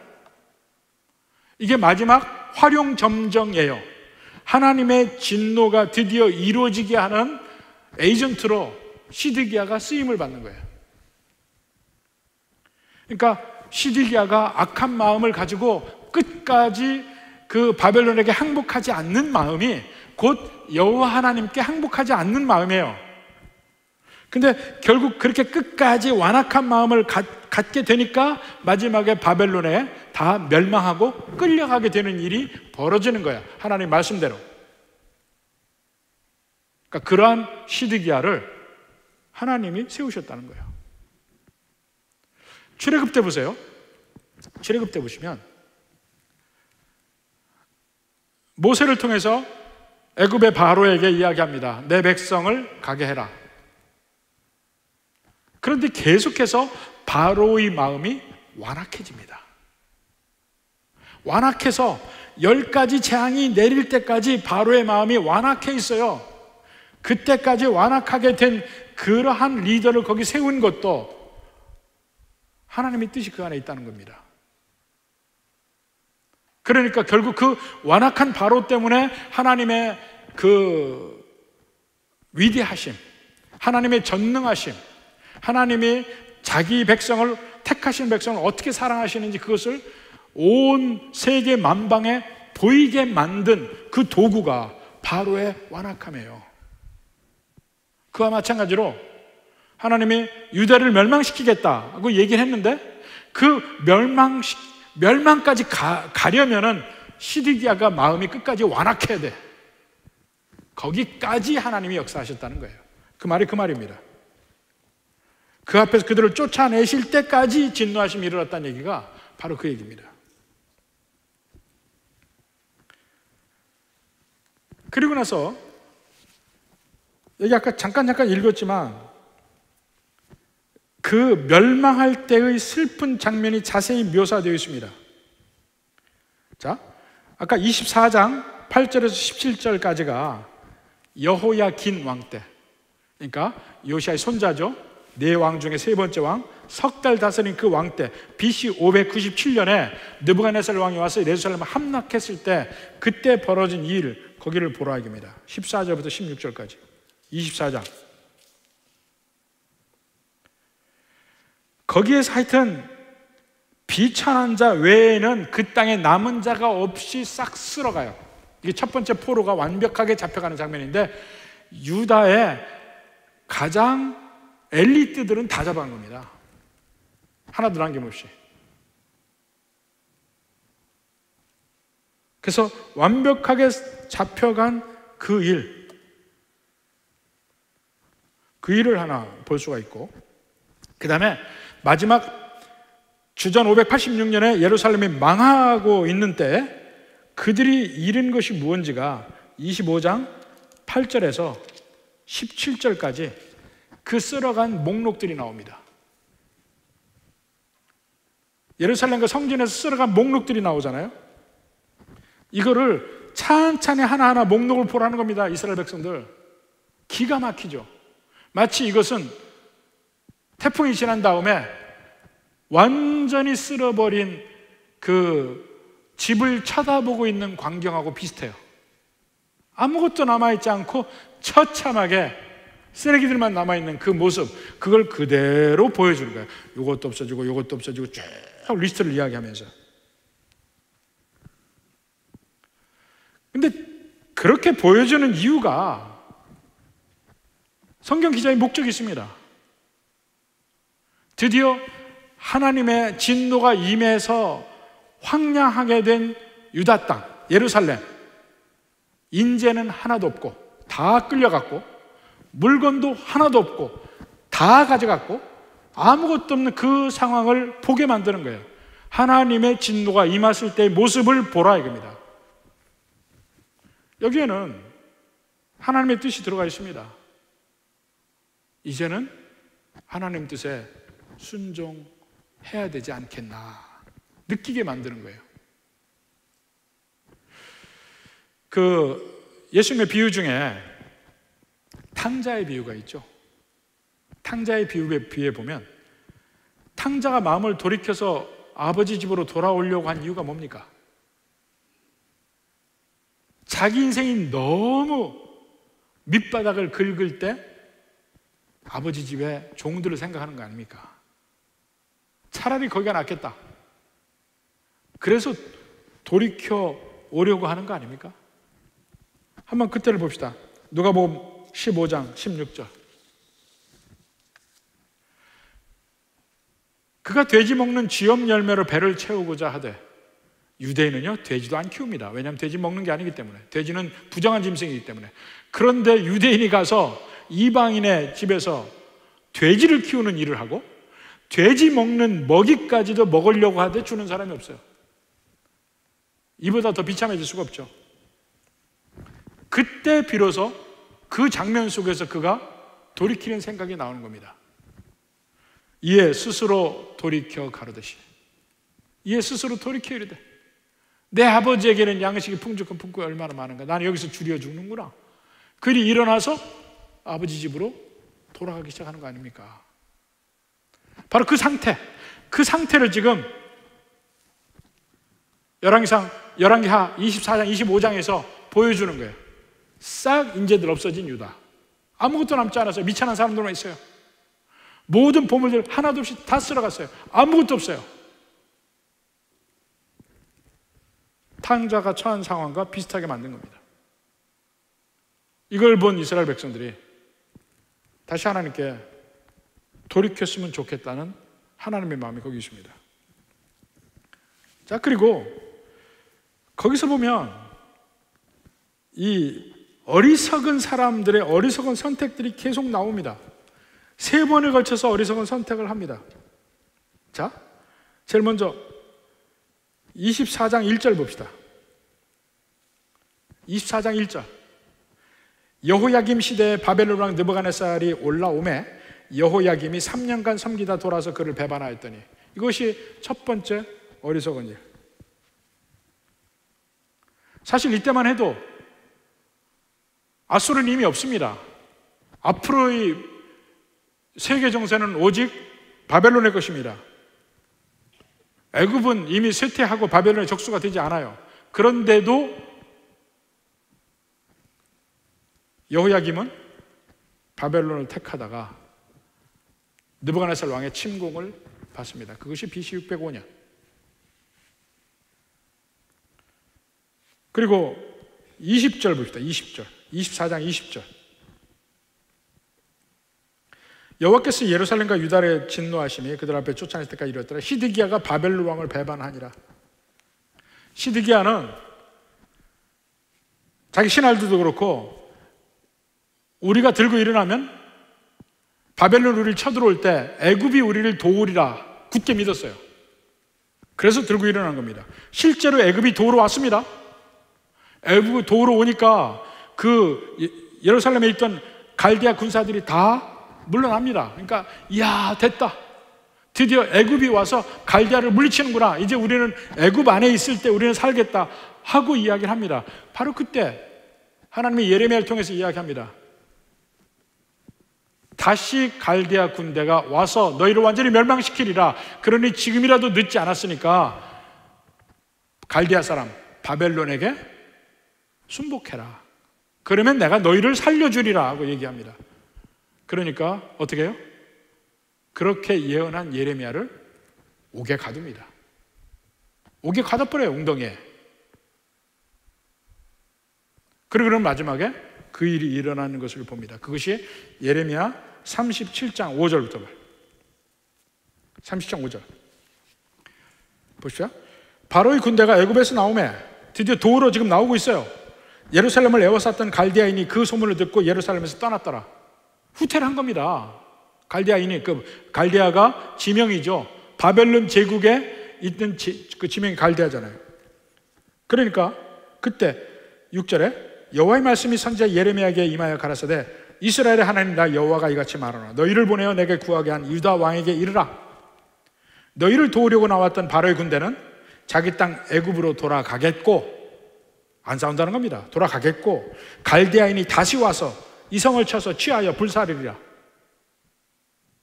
이게 마지막 활용점정이에요. 하나님의 진노가 드디어 이루어지게 하는 에이전트로 시드기야가 쓰임을 받는 거예요. 그러니까 시드기야가 악한 마음을 가지고 끝까지 그 바벨론에게 항복하지 않는 마음이 곧 여호와 하나님께 항복하지 않는 마음이에요. 근데 결국 그렇게 끝까지 완악한 마음을 갖게 되니까 마지막에 바벨론에 다 멸망하고 끌려가게 되는 일이 벌어지는 거야. 하나님 말씀대로. 그러니까 그러한 시드기야를 하나님이 세우셨다는 거예요. 출애굽 때 보세요. 출애굽 때 보시면 모세를 통해서 애굽의 바로에게 이야기합니다. 내 백성을 가게 해라. 그런데 계속해서 바로의 마음이 완악해집니다. 완악해서 10가지 재앙이 내릴 때까지 바로의 마음이 완악해 있어요. 그때까지 완악하게 된 그러한 리더를 거기 세운 것도 하나님의 뜻이 그 안에 있다는 겁니다. 그러니까 결국 그 완악한 바로 때문에 하나님의 그 위대하심, 하나님의 전능하심, 하나님이 자기 백성을, 택하신 백성을 어떻게 사랑하시는지 그것을 온 세계 만방에 보이게 만든 그 도구가 바로의 완악함이에요. 그와 마찬가지로 하나님이 유다를 멸망시키겠다고 얘기를 했는데 그 멸망까지 가려면은 시드기야가 마음이 끝까지 완악해야 돼. 거기까지 하나님이 역사하셨다는 거예요. 그 말이 그 말입니다. 그 앞에서 그들을 쫓아내실 때까지 진노하심이 이르렀다는 얘기가 바로 그 얘기입니다. 그리고 나서 여기 아까 잠깐 읽었지만 그 멸망할 때의 슬픈 장면이 자세히 묘사되어 있습니다. 자, 아까 24장 8절에서 17절까지가 여호야긴 왕 때, 그러니까 요시야의 손자죠. 네 왕 중에 세 번째 왕, 석 달 다스린 그 왕 때, BC 597년에 느부갓네살 왕이 와서 예루살렘을 함락했을 때 그때 벌어진 일, 거기를 보라 이깁니다. 14절부터 16절까지. 24장. 거기에서 하여튼 비천한 자 외에는 그 땅에 남은 자가 없이 싹 쓸어가요. 이게 첫 번째 포로가 완벽하게 잡혀가는 장면인데, 유다의 가장 엘리트들은 다 잡아간 겁니다. 하나도 남김없이. 그래서 완벽하게 잡혀간 그 일을 하나 볼 수가 있고, 그 다음에 마지막 주전 586년에 예루살렘이 망하고 있는 때 그들이 잃은 것이 무언지가 25장 8절에서 17절까지 그 쓸어간 목록들이 나옵니다. 예루살렘과 성전에서 쓸어간 목록들이 나오잖아요. 이거를 찬찬히 하나하나 목록을 보라는 겁니다. 이스라엘 백성들. 기가 막히죠. 마치 이것은 태풍이 지난 다음에 완전히 쓸어버린 그 집을 쳐다보고 있는 광경하고 비슷해요. 아무것도 남아있지 않고 처참하게 쓰레기들만 남아있는 그 모습, 그걸 그대로 보여주는 거예요. 이것도 없어지고 이것도 없어지고 쭉 리스트를 이야기하면서. 근데 그렇게 보여주는 이유가 성경 기자의 목적이 있습니다. 드디어 하나님의 진노가 임해서 황량하게 된 유다 땅, 예루살렘, 인재는 하나도 없고 다 끌려갔고 물건도 하나도 없고 다 가져갔고 아무것도 없는 그 상황을 보게 만드는 거예요. 하나님의 진노가 임했을 때의 모습을 보라 이겁니다. 여기에는 하나님의 뜻이 들어가 있습니다. 이제는 하나님 뜻에 순종해야 되지 않겠나 느끼게 만드는 거예요. 그 예수님의 비유 중에 탕자의 비유가 있죠. 탕자의 비유에 보면 탕자가 마음을 돌이켜서 아버지 집으로 돌아오려고 한 이유가 뭡니까? 자기 인생이 너무 밑바닥을 긁을 때 아버지 집에 종들을 생각하는 거 아닙니까? 차라리 거기가 낫겠다. 그래서 돌이켜 오려고 하는 거 아닙니까? 한번 그때를 봅시다. 누가복음 15장 16절. 그가 돼지 먹는 쥐염 열매로 배를 채우고자 하되, 유대인은요 돼지도 안 키웁니다. 왜냐하면 돼지 먹는 게 아니기 때문에. 돼지는 부정한 짐승이기 때문에. 그런데 유대인이 가서 이방인의 집에서 돼지를 키우는 일을 하고 돼지 먹는 먹이까지도 먹으려고 하되 주는 사람이 없어요. 이보다 더 비참해질 수가 없죠. 그때 비로소 그 장면 속에서 그가 돌이키는 생각이 나오는 겁니다. 이에 스스로 돌이켜 가로되 이에 스스로 돌이켜 이르되 내 아버지에게는 양식이 풍족한 품꾼이 얼마나 많은가. 나는 여기서 줄여 죽는구나. 그리 일어나서 아버지 집으로 돌아가기 시작하는 거 아닙니까? 바로 그 상태를 지금 열왕기하 24장 25장에서 보여주는 거예요. 싹 인재들 없어진 유다. 아무것도 남지 않았어요. 미천한 사람들만 있어요. 모든 보물들 하나도 없이 다 쓸어갔어요. 아무것도 없어요. 탕자가 처한 상황과 비슷하게 만든 겁니다. 이걸 본 이스라엘 백성들이 다시 하나님께 돌이켰으면 좋겠다는 하나님의 마음이 거기 있습니다. 자, 그리고 거기서 보면 이 어리석은 사람들의 어리석은 선택들이 계속 나옵니다. 3번에 걸쳐서 어리석은 선택을 합니다. 자, 제일 먼저 24장 1절 봅시다. 24장 1절. 여호야김 시대에 바벨론 왕 느부갓네살이 올라오매 여호야김이 3년간 섬기다 돌아서 그를 배반하였더니, 이것이 첫 번째 어리석은 일. 사실 이때만 해도 아수르는 이미 없습니다. 앞으로의 세계 정세는 오직 바벨론의 것입니다. 애굽은 이미 쇠퇴하고 바벨론의 적수가 되지 않아요. 그런데도 여호야김은 바벨론을 택하다가 느부갓네살 왕의 침공을 받습니다. 그것이 BC 605년. 그리고 20절 봅시다. 20절. 24장 20절. 여호와께서 예루살렘과 유다를 진노하시니 그들 앞에 쫓아낼 때까지 이르렀더라. 시드기야가 바벨론 왕을 배반하니라. 시드기야는 자기 신하들도 그렇고 우리가 들고 일어나면 바벨론 우리를 쳐들어올 때 애굽이 우리를 도우리라 굳게 믿었어요. 그래서 들고 일어난 겁니다. 실제로 애굽이 도우러 왔습니다. 애굽이 도우러 오니까 그 예루살렘에 있던 갈대아 군사들이 다 물러납니다. 그러니까 이야 됐다. 드디어 애굽이 와서 갈대아를 물리치는구나. 이제 우리는 애굽 안에 있을 때 우리는 살겠다 하고 이야기를 합니다. 바로 그때 하나님이 예레미야를 통해서 이야기합니다. 다시 갈대아 군대가 와서 너희를 완전히 멸망시키리라. 그러니 지금이라도 늦지 않았으니까 갈대아 사람 바벨론에게 순복해라. 그러면 내가 너희를 살려주리라 하고 얘기합니다. 그러니까 어떻게 해요? 그렇게 예언한 예레미야를 옥에 가둡니다. 옥에 가둬버려요, 웅덩이에. 그리고 그럼 마지막에 그 일이 일어나는 것을 봅니다. 그것이 예레미야 37장 5절부터 봐요. 37장 5절 보시죠. 바로의 군대가 애굽에서 나오매 드디어 도로 지금 나오고 있어요. 예루살렘을 에워쌌던 갈대아인이 그 소문을 듣고 예루살렘에서 떠났더라. 후퇴를 한 겁니다. 갈대아인이, 갈대아가 지명이죠. 바벨론 제국에 있던 그 지명이 갈대아잖아요. 그러니까 그때 6절에 여호와의 말씀이 선지자 예레미야에게 임하여 가라사대 이스라엘의 하나님 나 여호와가 이같이 말하노라. 너희를 보내어 내게 구하게 한 유다 왕에게 이르라. 너희를 도우려고 나왔던 바로의 군대는 자기 땅 애굽으로 돌아가겠고, 안 싸운다는 겁니다. 돌아가겠고 갈대아인이 다시 와서 이 성을 쳐서 취하여 불사르리라.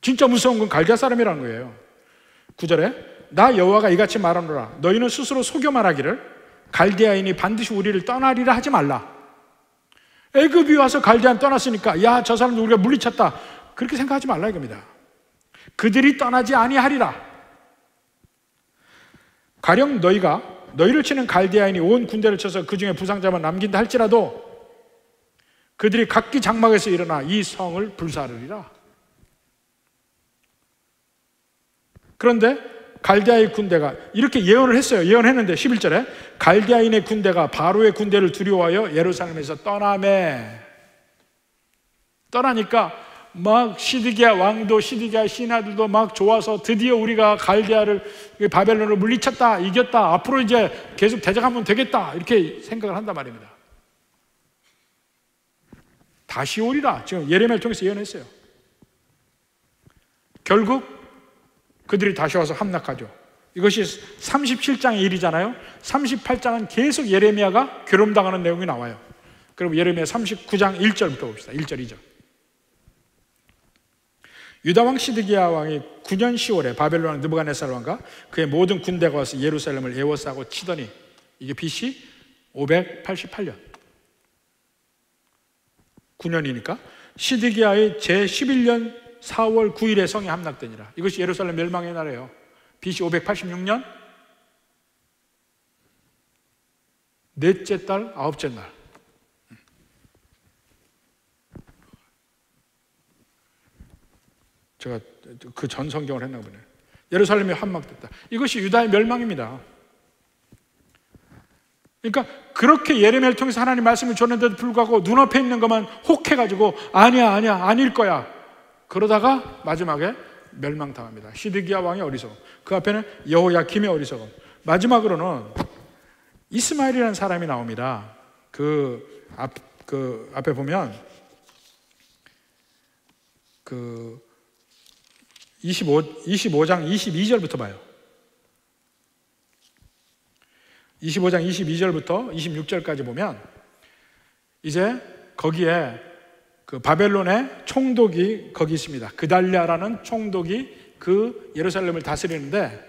진짜 무서운 건 갈대아 사람이라는 거예요. 9절에 나 여호와가 이같이 말하노라. 너희는 스스로 속여 말하기를 갈대아인이 반드시 우리를 떠나리라 하지 말라. 애굽이 와서 갈대아인 떠났으니까 야, 저 사람들 우리가 물리쳤다, 그렇게 생각하지 말라 이겁니다. 그들이 떠나지 아니하리라. 가령 너희를 치는 갈대아인이 온 군대를 쳐서 그 중에 부상자만 남긴다 할지라도 그들이 각기 장막에서 일어나 이 성을 불사르리라. 그런데 갈대아의 군대가 이렇게 예언을 했어요. 예언했는데 11절에 갈대아인의 군대가 바로의 군대를 두려워하여 예루살렘에서 떠나니까 막 시드기야 왕도 시드기야 신하들도 막 좋아서 드디어 우리가 갈대아를, 바벨론을 물리쳤다, 이겼다, 앞으로 이제 계속 대적하면 되겠다, 이렇게 생각을 한단 말입니다. 다시 오리라. 지금 예레미야를 통해서 예언했어요. 결국 그들이 다시 와서 함락하죠. 이것이 37장의 일이잖아요. 38장은 계속 예레미야가 괴롭당하는 내용이 나와요. 그리고 예레미야 39장 1절부터 봅시다. 1절, 2절. 유다왕 시드기야 왕이 9년 10월에 바벨론 왕 느부갓네살 왕과 그의 모든 군대가 와서 예루살렘을 에워싸고 치더니, 이게 BC 588년 9년이니까 시드기야의 제11년 4월 9일에 성이 함락되니라. 이것이 예루살렘 멸망의 날이에요. BC 586년 넷째 달 아홉째 날. 제가 그 전 성경을 했나 보네요. 예루살렘이 함락됐다. 이것이 유다의 멸망입니다. 그러니까 그렇게 예레미야를 통해서 하나님 말씀을 줬는데도 불구하고 눈앞에 있는 것만 혹해가지고 아니야 아닐 거야, 그러다가 마지막에 멸망당합니다. 시드기야 왕의 어리석음, 그 앞에는 여호야김의 어리석음, 마지막으로는 이스마엘이라는 사람이 나옵니다. 그 앞에 보면 25장 22절부터 봐요. 25장 22절부터 26절까지 보면 이제 거기에 그 바벨론의 총독이 거기 있습니다. 그달랴라는 총독이 그 예루살렘을 다스리는데,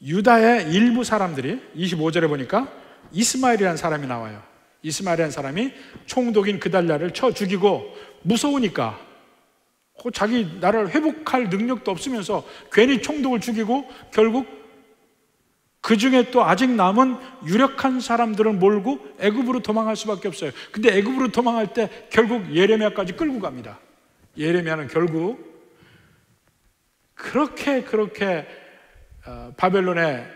유다의 일부 사람들이 25절에 보니까 이스마엘이라는 사람이 나와요. 이스마엘이라는 사람이 총독인 그달랴를 쳐 죽이고 무서우니까 자기 나라를 회복할 능력도 없으면서 괜히 총독을 죽이고 결국 그 중에 또 아직 남은 유력한 사람들을 몰고 애굽으로 도망할 수밖에 없어요. 근데 애굽으로 도망할 때 결국 예레미야까지 끌고 갑니다. 예레미야는 결국 그렇게 바벨론에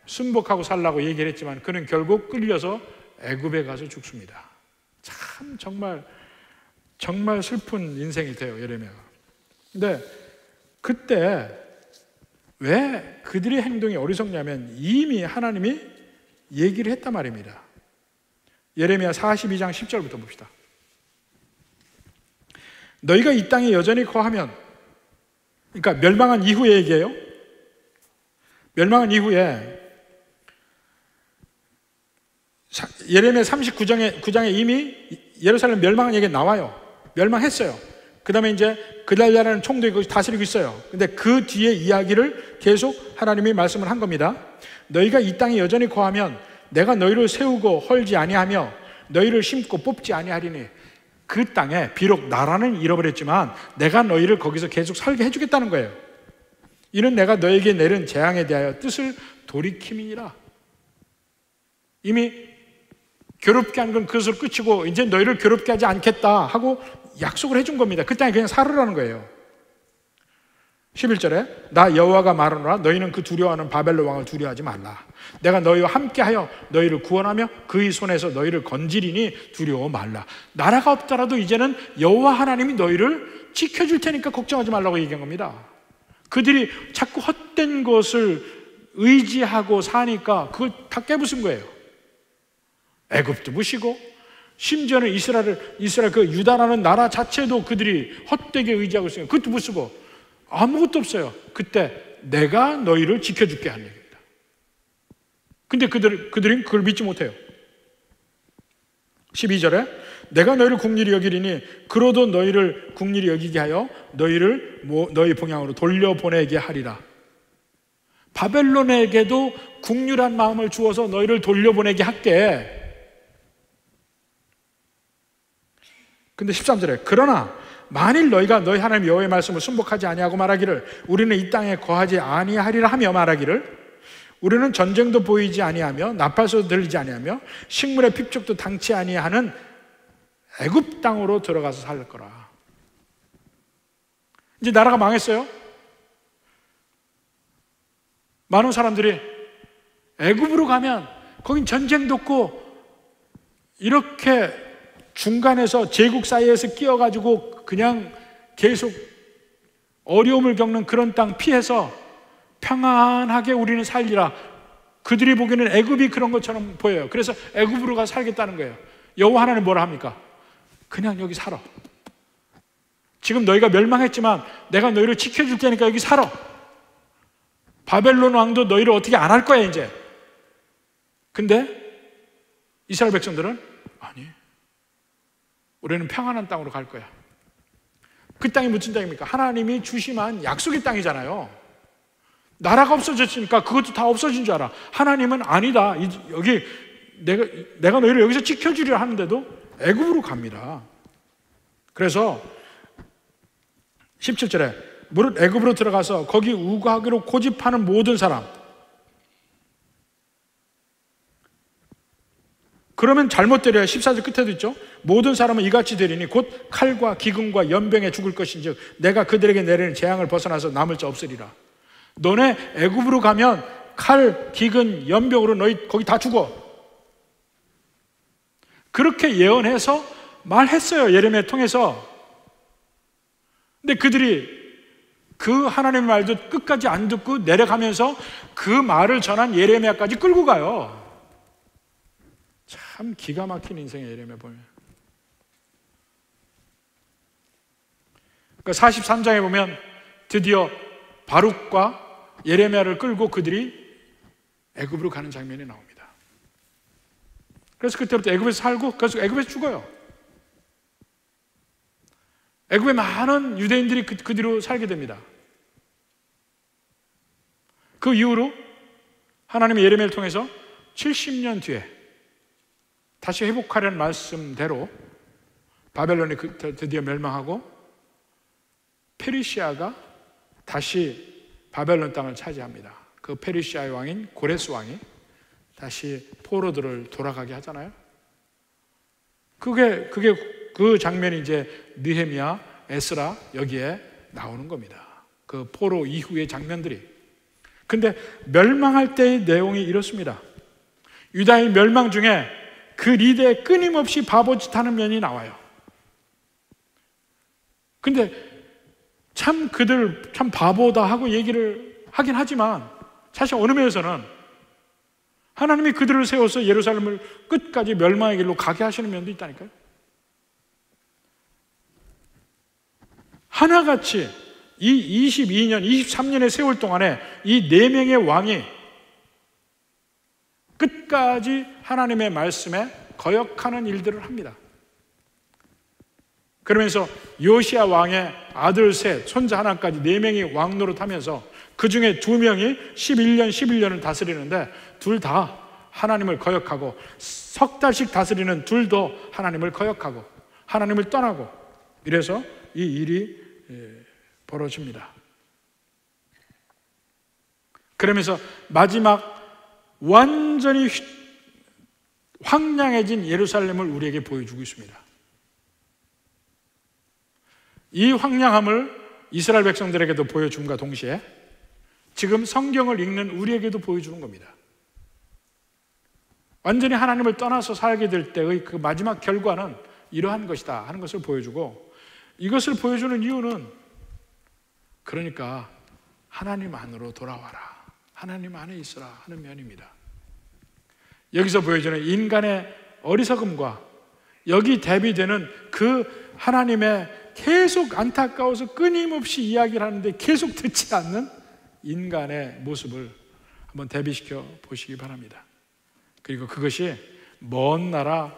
순복하고 살라고 얘기를 했지만 그는 결국 끌려서 애굽에 가서 죽습니다. 참 정말 슬픈 인생이 돼요, 예레미야가. 근데 그때 왜 그들의 행동이 어리석냐면 이미 하나님이 얘기를 했단 말입니다. 예레미야 42장 10절부터 봅시다. 너희가 이 땅에 여전히 거하면, 그러니까 멸망한 이후의 얘기예요. 멸망한 이후에 예레미야 39장에 이미 예루살렘 멸망한 얘기가 나와요. 멸망했어요. 그 다음에 이제 그달랴라는 총독이 다스리고 있어요. 근데 그 뒤에 이야기를 계속 하나님이 말씀을 한 겁니다. 너희가 이 땅에 여전히 거하면 내가 너희를 세우고 헐지 아니하며 너희를 심고 뽑지 아니하리니, 그 땅에 비록 나라는 잃어버렸지만 내가 너희를 거기서 계속 살게 해주겠다는 거예요. 이는 내가 너에게 내린 재앙에 대하여 뜻을 돌이킴이니라. 이미 괴롭게 한 건 그것을 끝이고 이제 너희를 괴롭게 하지 않겠다 하고 약속을 해준 겁니다. 그 땅에 그냥 살으라는 거예요. 11절에 나 여호와가 말하노라 너희는 그 두려워하는 바벨론 왕을 두려워하지 말라. 내가 너희와 함께하여 너희를 구원하며 그의 손에서 너희를 건지리니 두려워 말라. 나라가 없더라도 이제는 여호와 하나님이 너희를 지켜줄 테니까 걱정하지 말라고 얘기한 겁니다. 그들이 자꾸 헛된 것을 의지하고 사니까 그걸 다 깨부순 거예요. 애굽도 부시고 심지어는 이스라엘 그 유다라는 나라 자체도 그들이 헛되게 의지하고 있으니까 그것도 부수고 아무것도 없어요. 그때 내가 너희를 지켜줄게 하는 얘기입니다. 근데 그들은 그걸 믿지 못해요. 12절에 내가 너희를 긍휼히 여기리니 그로도 너희를 긍휼히 여기게 하여 너희를 너희 본향으로 돌려보내게 하리라. 바벨론에게도 긍휼한 마음을 주어서 너희를 돌려보내게 할게. 근데 13절에 그러나 만일 너희가 너희 하나님 여호와의 말씀을 순복하지 아니하고 말하기를 우리는 이 땅에 거하지 아니하리라 하며 말하기를 우리는 전쟁도 보이지 아니하며 나팔소도 들리지 아니하며 식물의 핍족도 당치 아니하는 애굽 땅으로 들어가서 살 거라. 이제 나라가 망했어요. 많은 사람들이 애굽으로 가면 거긴 전쟁도 없고 이렇게 중간에서 제국 사이에서 끼어가지고 그냥 계속 어려움을 겪는 그런 땅 피해서 평안하게 우리는 살리라. 그들이 보기에는 애굽이 그런 것처럼 보여요. 그래서 애굽으로 가서 살겠다는 거예요. 여호와 하나님 뭐라 합니까? 그냥 여기 살아. 지금 너희가 멸망했지만 내가 너희를 지켜줄 테니까 여기 살아. 바벨론 왕도 너희를 어떻게 안 할 거야 이제. 근데 이스라엘 백성들은 아니, 우리는 평안한 땅으로 갈 거야. 그 땅이 무슨 땅입니까? 하나님이 주심한 약속의 땅이잖아요. 나라가 없어졌으니까 그것도 다 없어진 줄 알아. 하나님은 아니다. 여기 내가 너희를 여기서 지켜주리라 하는데도 애굽으로 갑니다. 그래서 17절에 무릇 애굽으로 들어가서 거기 우고하기로 고집하는 모든 사람, 그러면 잘못되려 14절 끝에도 있죠. 모든 사람은 이같이 되리니 곧 칼과 기근과 연병에 죽을 것인즉 내가 그들에게 내리는 재앙을 벗어나서 남을 자 없으리라. 너네 애굽으로 가면 칼, 기근, 연병으로 너희 거기 다 죽어. 그렇게 예언해서 말했어요. 예레미야 통해서. 근데 그들이 그 하나님의 말도 끝까지 안 듣고 내려가면서 그 말을 전한 예레미야까지 끌고 가요. 참 기가 막힌 인생의 예레미야 보면. 그러니까 43장에 보면 드디어 바룩과 예레미야를 끌고 그들이 애굽으로 가는 장면이 나옵니다. 그래서 그때부터 애굽에서 살고 그래서 애굽에서 죽어요. 애굽에 많은 유대인들이 그 뒤로 살게 됩니다. 그 이후로 하나님의 예레미야를 통해서 70년 뒤에 다시 회복하려는 말씀대로 바벨론이 드디어 멸망하고 페르시아가 다시 바벨론 땅을 차지합니다. 그 페르시아의 왕인 고레스 왕이 다시 포로들을 돌아가게 하잖아요. 그게 그 장면이 이제 느헤미야, 에스라 여기에 나오는 겁니다. 그 포로 이후의 장면들이. 근데 멸망할 때의 내용이 이렇습니다. 유다의 멸망 중에 그 리더에 끊임없이 바보짓하는 면이 나와요. 근데 참 그들 참 바보다 하고 얘기를 하긴 하지만 사실 어느 면에서는 하나님이 그들을 세워서 예루살렘을 끝까지 멸망의 길로 가게 하시는 면도 있다니까요. 하나같이 이 22년, 23년의 세월 동안에 이 4명의 왕이 끝까지 하나님의 말씀에 거역하는 일들을 합니다. 그러면서 요시야 왕의 아들 셋, 손자 하나까지 4명이 왕 노릇하면서 그 중에 2명이 11년을 다스리는데 둘 다 하나님을 거역하고, 석 달씩 다스리는 둘도 하나님을 거역하고 하나님을 떠나고, 이래서 이 일이 벌어집니다. 그러면서 마지막 완전히 황량해진 예루살렘을 우리에게 보여주고 있습니다. 이 황량함을 이스라엘 백성들에게도 보여줌과 동시에 지금 성경을 읽는 우리에게도 보여주는 겁니다. 완전히 하나님을 떠나서 살게 될 때의 그 마지막 결과는 이러한 것이다 하는 것을 보여주고, 이것을 보여주는 이유는 그러니까 하나님 안으로 돌아와라, 하나님 안에 있어라 하는 면입니다. 여기서 보여주는 인간의 어리석음과 여기 대비되는 그 하나님의 계속 안타까워서 끊임없이 이야기를 하는데 계속 듣지 않는 인간의 모습을 한번 대비시켜 보시기 바랍니다. 그리고 그것이 먼 나라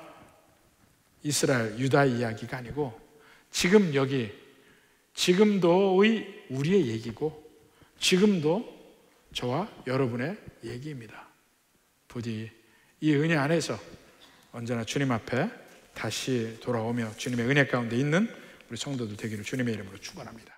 이스라엘, 유다 이야기가 아니고 지금 여기, 지금도의 우리의 얘기고 지금도 저와 여러분의 얘기입니다. 부디 이 은혜 안에서 언제나 주님 앞에 다시 돌아오며 주님의 은혜 가운데 있는 우리 성도들 되기를 주님의 이름으로 축원합니다.